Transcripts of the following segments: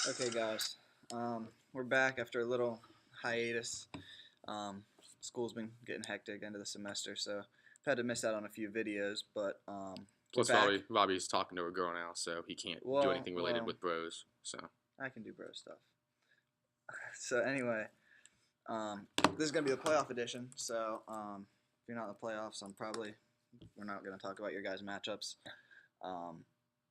Okay, guys, we're back after a little hiatus. Um, School's been getting hectic end of the semester, so I've had to miss out on a few videos, but we're Plus, back. Robbie's talking to a girl now, so he can't do Well, anything related with bros. So I can do bro stuff. So anyway, this is gonna be the playoff edition. So if you're not in the playoffs, we're not gonna talk about your guys' matchups.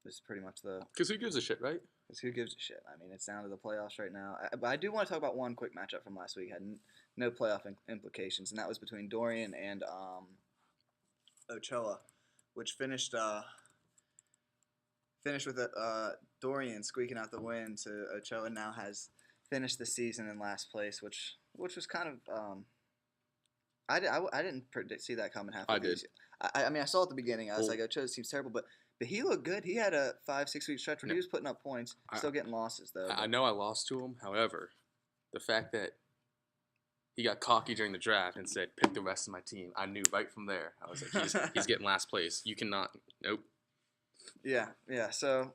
This is pretty much the because who gives a shit, right? Because who gives a shit? I mean, it's down to the playoffs right now. But I do want to talk about one quick matchup from last week. Had no playoff implications, and that was between Dorian and Ochoa, which finished with Dorian squeaking out the win to Ochoa. Now has finished the season in last place, which was kind of I didn't see that coming halfway. I did. I mean, I saw at the beginning. I was Well, like, Ochoa seems terrible, but he looked good. He had a 5-6 week stretch where he was putting up points, still getting losses though. I know I lost to him. However, the fact that he got cocky during the draft and said, "Pick the rest of my team," I knew right from there. I was like, "He's getting last place. You cannot." Nope. Yeah. So,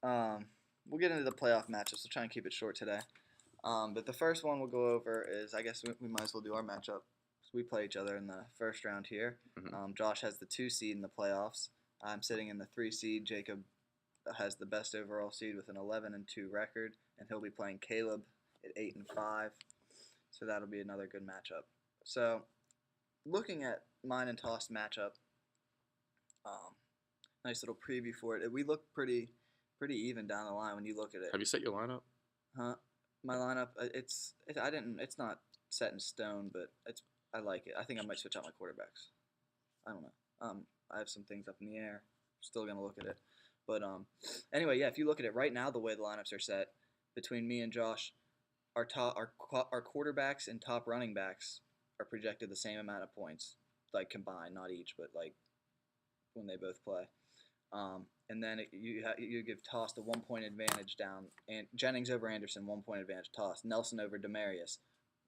we'll get into the playoff matchups. We'll try and keep it short today. But the first one we'll go over is, I guess we might as well do our matchup. So we play each other in the first round here. Mm-hmm. Josh has the 2 seed in the playoffs. I'm sitting in the 3 seed. Jacob has the best overall seed with an 11-2 record, and he'll be playing Caleb at 8-5. So that'll be another good matchup. So, looking at mine and Toss matchup, nice little preview for it. We look pretty even down the line when you look at it. Have you set your lineup? Huh? My lineup, it's not set in stone, but I like it. I think I might switch out my quarterbacks. I don't know. I have some things up in the air. Still gonna look at it, but anyway, yeah. If you look at it right now, the way the lineups are set between me and Josh, our quarterbacks and top running backs are projected the same amount of points, like combined, not each, but like when they both play. And then you give Toss the 1 point advantage down, and Jennings over Anderson 1 point advantage Toss, Nelson over Demarius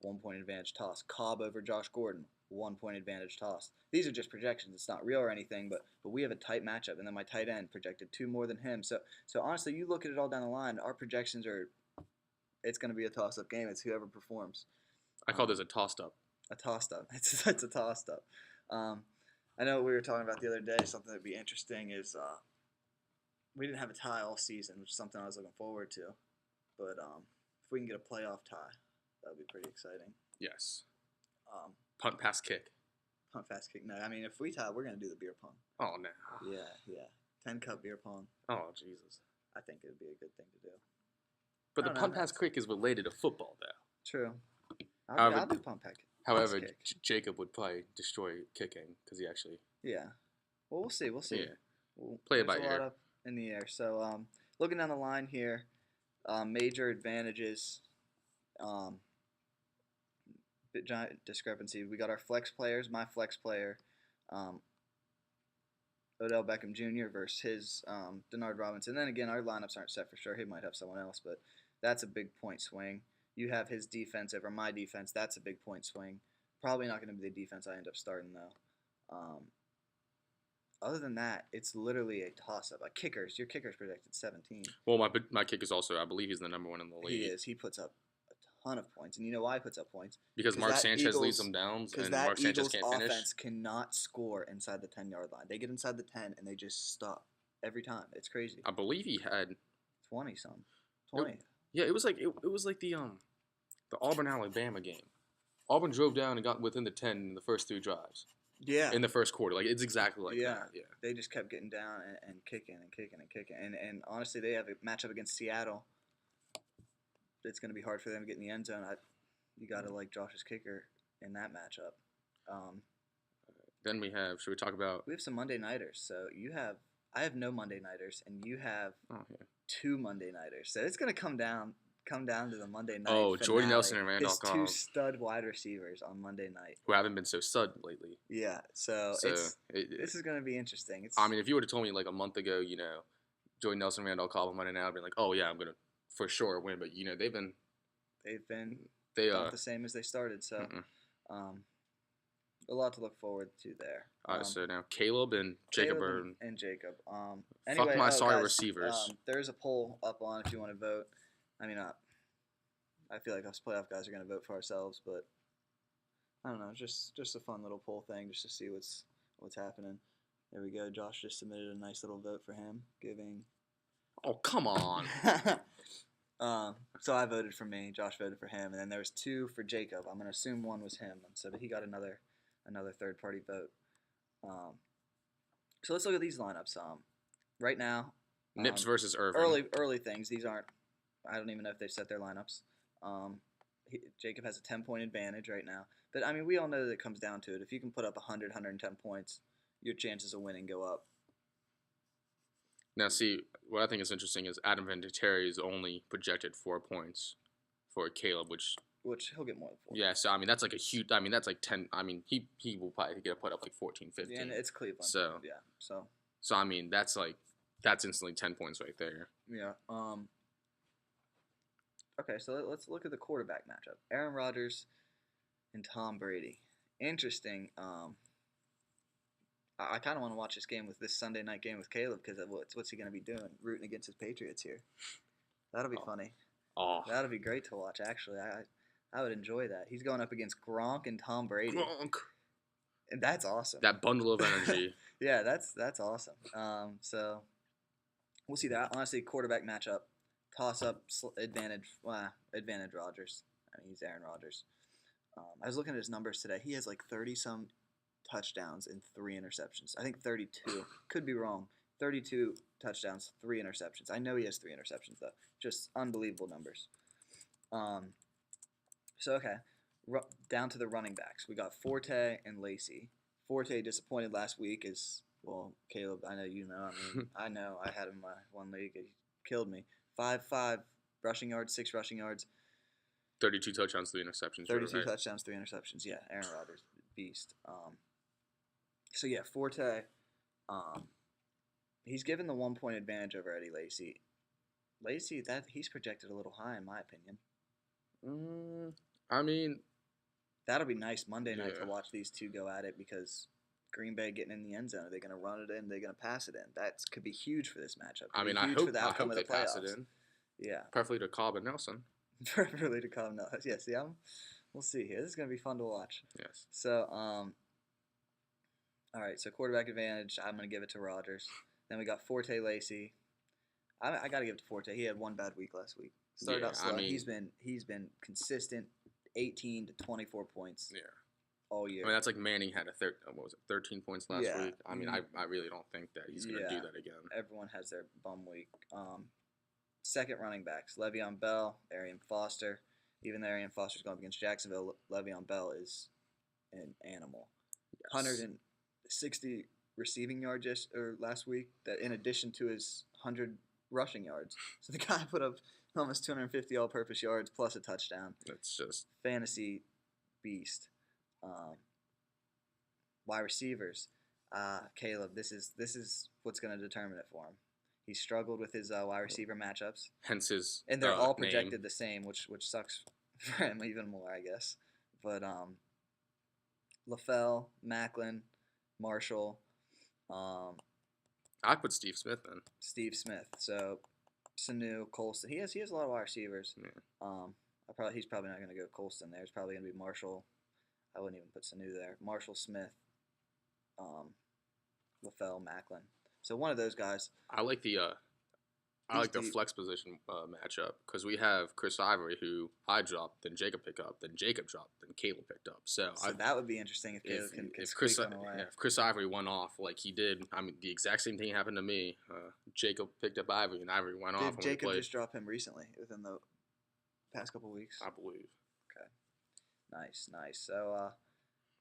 1 point advantage Toss, Cobb over Josh Gordon 1 point advantage Toss. These are just projections; it's not real or anything, but we have a tight matchup, and then my tight end projected 2 more than him. So honestly, you look at it all down the line. Our projections are, it's going to be a toss-up game. It's whoever performs. I call this a tossed up. A tossed up. It's a tossed up. I know we were talking about the other day. Something that'd be interesting is we didn't have a tie all season, which is something I was looking forward to. But if we can get a playoff tie, that would be pretty exciting. Yes. Punt, pass, kick. Punt, fast kick. No, I mean if we tie, we're gonna do the beer pong. Oh no. Yeah. 10-cup beer pong. Oh Jesus. I think it would be a good thing to do. But the punt, pass, kick is related to football, though. True. I'll do punt, pass kick. However, Jacob would probably destroy kicking because he actually. Yeah. Well, we'll see. Yeah. We'll play it by ear. A lot up in the air. So, looking down the line here, major advantages. Giant discrepancy. We got our flex players. My flex player, Odell Beckham Jr. versus his Denard Robinson. Then again, our lineups aren't set for sure. He might have someone else, but that's a big point swing. You have his defense over my defense. That's a big point swing. Probably not going to be the defense I end up starting, though. Other than that, it's literally a toss-up. Your kicker's projected 17. Well, my kicker's also, I believe he's the number 1 in the league. He is. He puts up a ton of points. And you know why he puts up points? Because Mark Sanchez leads them down, and Mark Sanchez can't finish. Offense cannot score inside the 10-yard line. They get inside the 10, and they just stop every time. It's crazy. I believe he had 20-some. 20. Yeah, it was like the Auburn Alabama game. Auburn drove down and got within the 10 in the first 3 drives. Yeah. In the first quarter, like it's exactly like that. Yeah. They just kept getting down and kicking. And honestly, they have a matchup against Seattle. It's going to be hard for them to get in the end zone. You got to like Josh's kicker in that matchup. Then should we talk about? We have some Monday nighters. So I have no Monday nighters, and you have 2 Monday nighters. So it's going to come down to the Monday night. Oh, finale. Jordy Nelson and Randall Cobb. Cobb. 2 stud wide receivers on Monday night. Who haven't been so stud lately. Yeah, this is going to be interesting. I mean, if you would have told me like a month ago, Jordy Nelson and Randall Cobb on Monday night, I'd be like, oh yeah, I'm going to for sure win. But, they've been not the same as they started. So a lot to look forward to there. All right, so now Caleb and Jacob Jacob. Anyway, fuck my sorry guys, receivers. There's a poll up on if you want to vote. I mean, I feel like us playoff guys are going to vote for ourselves, but I don't know. Just a fun little poll thing just to see what's happening. There we go. Josh just submitted a nice little vote for him, giving. Oh, come on. So I voted for me. Josh voted for him, and then there was 2 for Jacob. I'm gonna assume one was him, and so he got another third party vote. So let's look at these lineups. Right now, Nips versus Irvin. early things. These aren't. I don't even know if they've set their lineups. Jacob has a 10-point advantage right now, but I mean we all know that it comes down to it. If you can put up 100, 110 points, your chances of winning go up. Now, see, what I think is interesting is Adam Vinatieri is only projected 4 points for Caleb, which he'll get more than 4. yeah, so I mean that's like a huge. I mean that's like 10. I mean he will probably get put up like 14, 15. Yeah, and it's Cleveland. So yeah, so I mean that's instantly 10 points right there. yeah. Okay, so let's look at the quarterback matchup: Aaron Rodgers and Tom Brady. Interesting. I kind of want to watch this Sunday night game with Caleb because what's he going to be doing? Rooting against his Patriots here. That'll be funny. Oh, That'll be great to watch. Actually, I would enjoy that. He's going up against Gronk and Tom Brady. Gronk. And that's awesome. That bundle of energy. Yeah, that's awesome. So we'll see that. Honestly, quarterback matchup, toss up advantage. Advantage Rodgers. I mean, he's Aaron Rodgers. I was looking at his numbers today. He has like 30-some touchdowns and 3 interceptions. I think 32. Could be wrong. 32 touchdowns, 3 interceptions. I know he has 3 interceptions though. Just unbelievable numbers. So okay, down to the running backs. We got Forte and Lacey. Forte disappointed last week Caleb, I know you know. I mean, I know. I had him in my one league. He killed me. 5 rushing yards, 6 rushing yards. 32 touchdowns, 3 interceptions. 32 right? touchdowns, 3 interceptions. Yeah, Aaron Rodgers, beast. So yeah, Forte, he's given the 1-point advantage over Eddie Lacy. Lacy, he's projected a little high in my opinion. I mean, that'll be nice Monday night yeah. to watch these two go at it because Green Bay getting in the end zone. Are they going to run it in? Are they going to pass it in? That could be huge for this matchup. I mean, I hope for the outcome of the they pass playoffs. it in. Yeah, Preferably to Cobb and Nelson. preferably to Cobb. No, yes, yeah. We'll see here. This is going to be fun to watch. Yes. So, all right. So quarterback advantage. I'm going to give it to Rodgers. Then we got Forte Lacey. I got to give it to Forte. He had one bad week last week. Started out slow. I mean, he's been consistent, 18 to 24 points. Yeah. All year. I mean, that's like Manning had 13 points last week. I mean, I really don't think that he's going to do that again. Everyone has their bum week. Second running backs: Le'Veon Bell, Arian Foster. Even though Arian Foster's going up against Jacksonville, Le'Veon Bell is an animal. Yes. 160 receiving yards last week. That in addition to his 100 rushing yards. So the guy put up almost 250 all-purpose yards plus a touchdown. That's just fantasy beast. Wide receivers, Caleb. This is what's going to determine it for him. He struggled with his wide receiver matchups. Hence his and they're all projected name. The same, which sucks for him even more, I guess. But LaFell, Macklin, Marshall. I put Steve Smith in. Steve Smith. So Sanu, Colston. He has a lot of wide receivers. Yeah. He's probably not going to go Colston there. It's probably going to be Marshall. I wouldn't even put Sanu there. Marshall, Smith, LaFell, Macklin. So one of those guys. I like the flex position matchup because we have Chris Ivory, who I dropped, then Jacob picked up, then Jacob dropped, then Caleb picked up. So that would be interesting if Caleb can if Chris Ivory went off like he did. I mean, the exact same thing happened to me. Jacob picked up Ivory, and Ivory went off. Did Jacob just drop him recently within the past couple of weeks? I believe. Okay. Nice. So,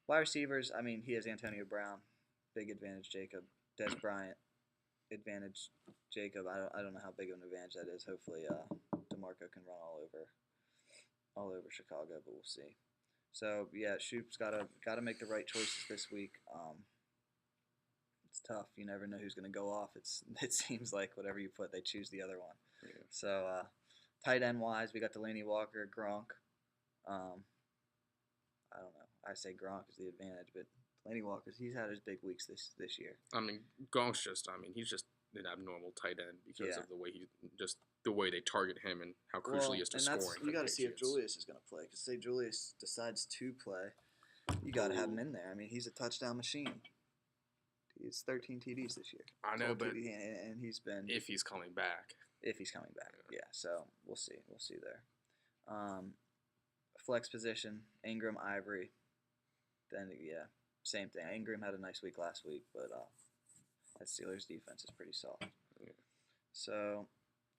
wide receivers, I mean, he has Antonio Brown. Big advantage, Jacob. Des Bryant, advantage, Jacob. I don't know how big of an advantage that is. Hopefully, DeMarco can run all over Chicago, but we'll see. So, yeah, Shoop's got to make the right choices this week. It's tough. You never know who's going to go off. It seems like whatever you put, they choose the other one. Yeah. So, tight end wise, we got Delaney Walker, Gronk. I don't know. I say Gronk is the advantage, but Delaney Walker, he's had his big weeks this year. I mean, Gronk's he's just an abnormal tight end because of the way he just the way they target him and how crucial he is to and scoring. that's, for you the got to see if Patriots. Julius is going to play. Because say Julius decides to play, you got to have him in there. I mean, he's a touchdown machine. He's 13 TDs this year. I know, 12 but TD, and he's been if he's coming back, yeah. So we'll see there. Flex position: Ingram, Ivory. Then yeah, same thing. Ingram had a nice week last week, but that Steelers defense is pretty solid. Yeah. So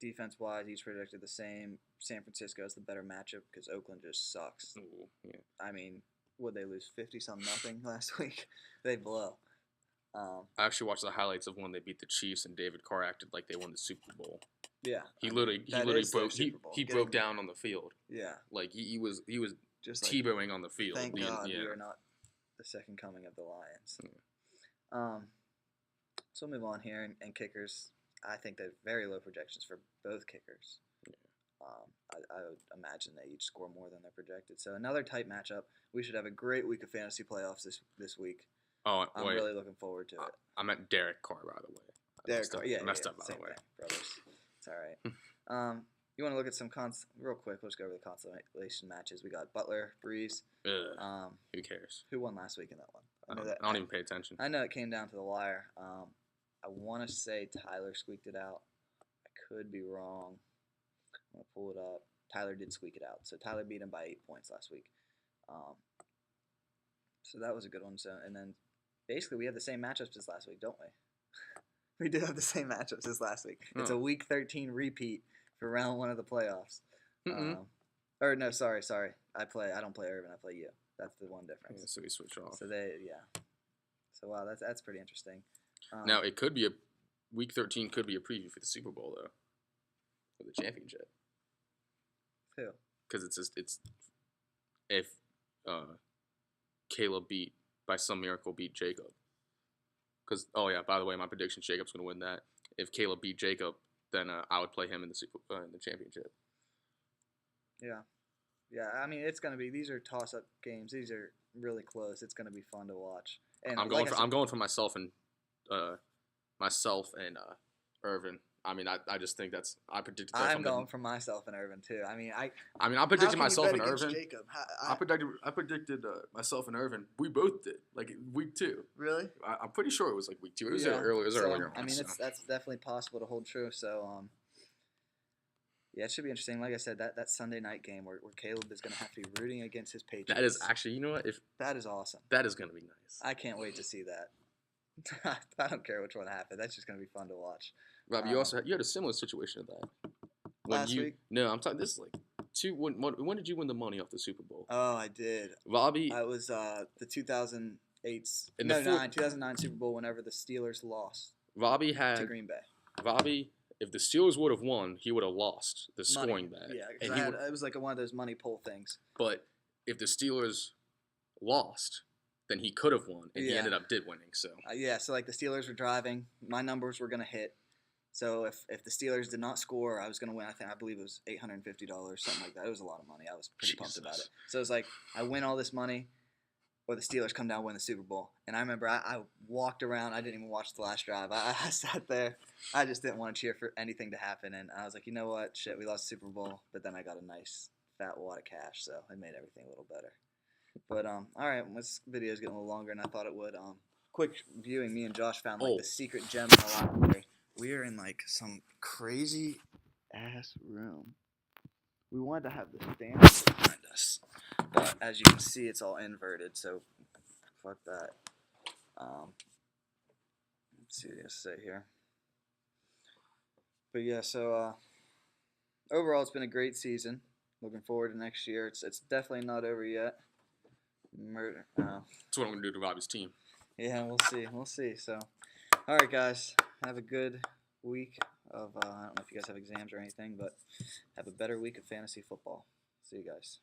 defense-wise, each predicted the same. San Francisco is the better matchup because Oakland just sucks. ooh, yeah. I mean, would they lose 50-something last week? They blow. I actually watched the highlights of when they beat the Chiefs and David Carr acted like they won the Super Bowl. Yeah, He I mean, literally that is their broke Super Bowl. he Getting- broke down on the field. Yeah, Like he was just like Tebowing on the field. thank being- God yeah. we are not the second coming of the Lions. Yeah. So we'll move on here and kickers. I think they're very low projections for both kickers. Yeah. I would imagine they each score more than they're projected. So another tight matchup. We should have a great week of fantasy playoffs this week. Oh I'm wait, really looking forward to it. I meant Derek Carr, by the way. Derek Carr, yeah, messed yeah, up by same the way. thing, brothers. It's all right. You want to look at some real quick? We'll just go over the consolation matches. We got Butler, Breeze. Ugh, who cares? Who won last week in that one? I don't even pay attention. I know it came down to the wire. I want to say Tyler squeaked it out. I could be wrong. I'm going to pull it up. Tyler did squeak it out. So Tyler beat him by 8 points last week. So that was a good one. So and then basically we have the same matchups as last week, don't we? We do have the same matchups as last week. It's a week 13 repeat for round 1 of the playoffs. Or no, sorry. I don't play Irvin. I play you. That's the one difference. Yeah, so we switch off. So So wow, that's pretty interesting. Now it could be week 13 could be a preview for the Super Bowl though, for the championship. Who? Because it's if Caleb by some miracle beat Jacob. Because by the way, my prediction Jacob's going to win that. If Caleb beat Jacob, then I would play him in the championship. Yeah. I mean, it's gonna be. These are toss-up games. These are really close. It's gonna be fun to watch. And I'm going for myself and Irvin. I mean, I just think I predicted. I'm going for myself and Irvin too. I mean, I predicted myself and Irvin. Jacob? I predicted myself and Irvin. We both did like week 2. Really? I'm pretty sure it was like week 2. It was Yeah. earlier. It was So, earlier. I mean, that's definitely possible to hold true. So, yeah, it should be interesting. Like I said, that Sunday night game where Caleb is going to have to be rooting against his Patriots. That is actually, you know what? That is awesome. That is going to be nice. I can't wait to see that. I don't care which one happens. That's just going to be fun to watch. Rob, you had a similar situation to that. Last week? No, I'm talking. This is like when did you win the money off the Super Bowl? Oh, I did. Robbie. I was the 2009 Super Bowl whenever the Steelers lost Robbie had to Green Bay. Robbie, if the Steelers would have won, he would have lost the scoring bet. Yeah, and it was like one of those money pull things. But if the Steelers lost, then he could have won, and he ended up winning. So so like the Steelers were driving, my numbers were gonna hit. So if the Steelers did not score, I was gonna win. I believe it was $850, something like that. It was a lot of money. I was pretty pumped about it. So it was like I win all this money, or the Steelers come down and win the Super Bowl. And I remember I walked around. I didn't even watch the last drive. I sat there. I just didn't want to cheer for anything to happen. And I was like, you know what? Shit, we lost the Super Bowl. But then I got a nice fat wad of cash, so it made everything a little better. But all right, this video is getting a little longer than I thought it would. Quick viewing. Me and Josh found like the secret gem in the library. We are in like some crazy ass room. We wanted to have the stand behind us, but as you can see, it's all inverted. So fuck that. Let's see what I say here. But yeah, so overall, it's been a great season. Looking forward to next year. It's definitely not over yet. Murder. That's what I'm gonna do to Robbie's team. Yeah, we'll see. So, all right, guys, have a good week of. I don't know if you guys have exams or anything, but have a better week of fantasy football. See you guys.